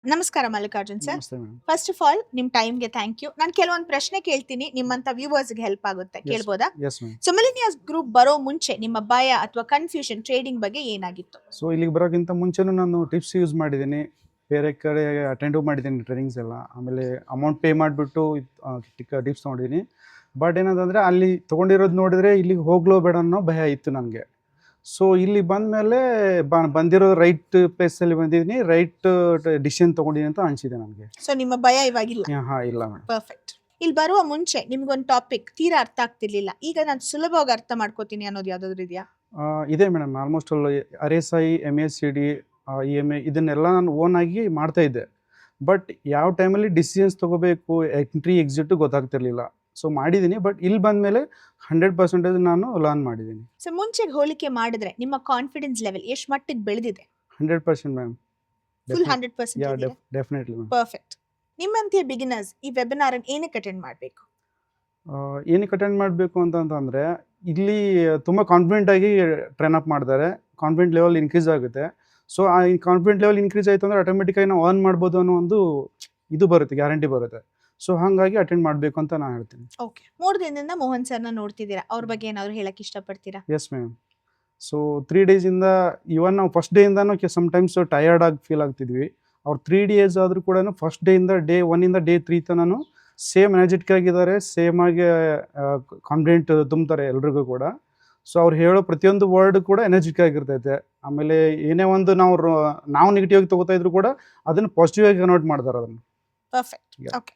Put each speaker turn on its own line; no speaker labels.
ನಮಸ್ಕಾರ ಮಲ್ಲಿಕಾರ್ಜುನ್ ಸರ್.
ನಮಸ್ತೆ madam.
First of all ನಿಮ್ ಟೈಮ್ಗೆ ಥ್ಯಾಂಕ್ ಯು. ನಾನು ಕೆಲವೊಂದು ಪ್ರಶ್ನೆ ಕೇಳ್ತೀನಿ, ನಿಮ್ಮಂತ ವ್ಯೂವರ್ಸ್ಗೆ ಹೆಲ್ಪ್ ಆಗುತ್ತೆ, ಕೇಳ್ಬೋದಾ?
Yes ma'am.
So millionaires group ಬರೋ ಮುಂಚೆ ನಿಮ್ಮ ಭಯ ಅಥವಾ ಕನ್ಫ್ಯೂಷನ್ ಟ್ರೇಡಿಂಗ್ ಬಗ್ಗೆ ಏನಾಗಿತ್ತು?
ಸೊ ಇಲ್ಲಿಗೆ ಬರೋಕ್ಕಿಂತ ಮುಂಚೆನೂ ನಾನು ಟಿಪ್ಸ್ ಯೂಸ್ ಮಾಡಿದ್ದೀನಿ, ಬೇರೆ ಕಡೆ ಅಟೆಂಡು ಮಾಡಿದ್ದೀನಿ ಟ್ರೈನಿಂಗ್ಸ್ ಎಲ್ಲ. ಆಮೇಲೆ ಅಮೌಂಟ್ ಪೇ ಮಾಡಿಬಿಟ್ಟು ಟಿಪ್ಸ್ ತೊಗೊಂಡಿದ್ದೀನಿ. ಬಟ್ ಏನಂತಂದರೆ ಅಲ್ಲಿ ತೊಗೊಂಡಿರೋದು ನೋಡಿದರೆ ಇಲ್ಲಿಗೆ ಹೋಗ್ಲೋ ಬೇಡ ಅನ್ನೋ ಭಯ ಇತ್ತು ನನಗೆ. ಸೊ ಇಲ್ಲಿ ಬಂದಮೇಲೆ ಬಂದಿರೋ ರೈಟ್ ಪ್ಲೇಸಲ್ಲಿ ಬಂದಿದ್ದೀನಿ, ರೈಟ್ ಡಿಸಿಷನ್ ತೊಗೊಂಡಿದ್ದೀನಿ ಅಂತ ಅನಿಸಿದೆ ನನಗೆ.
ಸೊ ನಿಮ್ಮ ಭಯ ಇವಾಗಿಲ್ಲ?
ಹಾಂ, ಇಲ್ಲ ಮೇಡಮ್.
ಪರ್ಫೆಕ್ಟ್. ಇಲ್ಲಿ ಬರುವ ಮುಂಚೆ ನಿಮ್ಗೊಂದು ಟಾಪಿಕ್ ತೀರಾ ಅರ್ಥ ಆಗ್ತಿರ್ಲಿಲ್ಲ, ಈಗ ನಾನು ಸುಲಭವಾಗಿ ಅರ್ಥ ಮಾಡ್ಕೋತೀನಿ ಅನ್ನೋದು ಯಾವ್ದಾದ್ರು ಇದೆಯಾ?
ಇದೆ madam. Almost RSI, MACD, EMA ಇದನ್ನೆಲ್ಲ ನಾನು ಓನ್ ಆಗಿ ಮಾಡ್ತಾ ಇದ್ದೆ. ಬಟ್ ಯಾವ ಟೈಮಲ್ಲಿ ಡಿಸಿಷನ್ಸ್ ತೊಗೋಬೇಕು, ಎಂಟ್ರಿ ಎಕ್ಸಿಟ್ ಗೊತ್ತಾಗ್ತಿರ್ಲಿಲ್ಲ. ಸೊ ಮಾಡಿದ್ದೀನಿ, ಬಟ್ ಇಲ್ಲಿ ಬಂದಮೇಲೆ 100% ನಾನು ಲರ್ನ್ ಮಾಡಿದ್ದೀನಿ.
ಸೊ ಮುಂಚೆಗೆ ಹೋಲಿಕೆ ಮಾಡಿದ್ರೆ ನಿಮ್ಮ ಕಾನ್ಫಿಡೆನ್ಸ್ ಲೆವೆಲ್ ಎಷ್ಟು ಮಟ್ಟಿಗೆ ಬೆಳೆದಿದೆ?
100% ma'am.
Full 100%?
Definitely ma'am.
Perfect. ನಿಮ್ಮಂತೆ ಬಿಗಿನರ್ಸ್ ಈ ವೆಬಿನಾರ್ ಏನಕ್ಕೆ ಅಟೆಂಡ್ ಮಾಡಬೇಕು?
ಏನಕ್ಕೆ ಅಟೆಂಡ್ ಮಾಡಬೇಕು ಅಂತಂದರೆ ಇಲ್ಲಿ ತುಂಬ ಕಾನ್ಫಿಡೆಂಟಾಗಿ ಟ್ರೈನ್ ಅಪ್ ಮಾಡ್ತಾರೆ, ಕಾನ್ಫಿಡೆಂಟ್ ಲೆವೆಲ್ ಇನ್ಕ್ರೀಸ್ ಆಗುತ್ತೆ. ಸೊ ಆ ಕಾನ್ಫಿಡೆಂಟ್ ಲೆವೆಲ್ ಇನ್ಕ್ರೀಸ್ ಆಯಿತು ಅಂದರೆ ಆಟೋಮೆಟಿಕ್ಕಾಗಿ ನಾವು ಅರ್ನ್ ಮಾಡ್ಬೋದು ಅನ್ನೋ ಒಂದು ಇದು ಬರುತ್ತೆ, ಗ್ಯಾರಂಟಿ ಬರುತ್ತೆ. ಸೊ ಹಾಗಾಗಿ ಅಟೆಂಡ್ ಮಾಡಬೇಕು ಅಂತ ನಾನು ಹೇಳ್ತೀನಿ.
ಓಕೆ. 3 ದಿನದಿಂದ ಮೋಹನ್ ಸರ್ನ ನೋಡ್ತಿದ್ದೀರಾ, ಅವ್ರ ಬಗ್ಗೆ ಏನಾದರೂ ಹೇಳಕ್ಕೆ ಇಷ್ಟಪಡ್ತೀರಾ?
Yes ma'am. ಸೊ 3 ಡೇಸಿಂದ ಇವನ್ ನಾವು ಫಸ್ಟ್ ಡೇಯಿಂದನೂ ಸಮ್ಟೈಮ್ಸ್ ಟಯರ್ಡ್ ಆಗಿ ಫೀಲ್ ಆಗ್ತಿದ್ವಿ. ಅವ್ರು 3 ಡೇಸ್ ಆದರೂ ಕೂಡ ಫಸ್ಟ್ ಡೇಯಿಂದ ಡೇ 1ಇಂದ ಡೇ 3 ತನೂ ಸೇಮ್ ಎನರ್ಜೆಟಿಕ್ ಆಗಿದ್ದಾರೆ, ಸೇಮ್ ಆಗಿ ಕಾನ್ಫಿಡೆಂಟ್ ತುಂಬ್ತಾರೆ ಎಲ್ರಿಗೂ ಕೂಡ. ಸೊ ಅವ್ರು ಹೇಳೋ ಪ್ರತಿಯೊಂದು ವರ್ಡ್ ಕೂಡ ಎನರ್ಜೆಟಿಕ್ ಆಗಿರ್ತೈತೆ. ಆಮೇಲೆ ಏನೇ ಒಂದು ನಾವು ನೆಗೆಟಿವ್ ಆಗಿ ತೊಗೋತಾ ಇದ್ರು ಕೂಡ ಅದನ್ನು ಪಾಸಿಟಿವ್ ಆಗಿ ಕನ್ವರ್ಟ್ ಮಾಡ್ತಾರೆ ಅದನ್ನು.
ಪರ್ಫೆಕ್ಟ್. ಓಕೆ.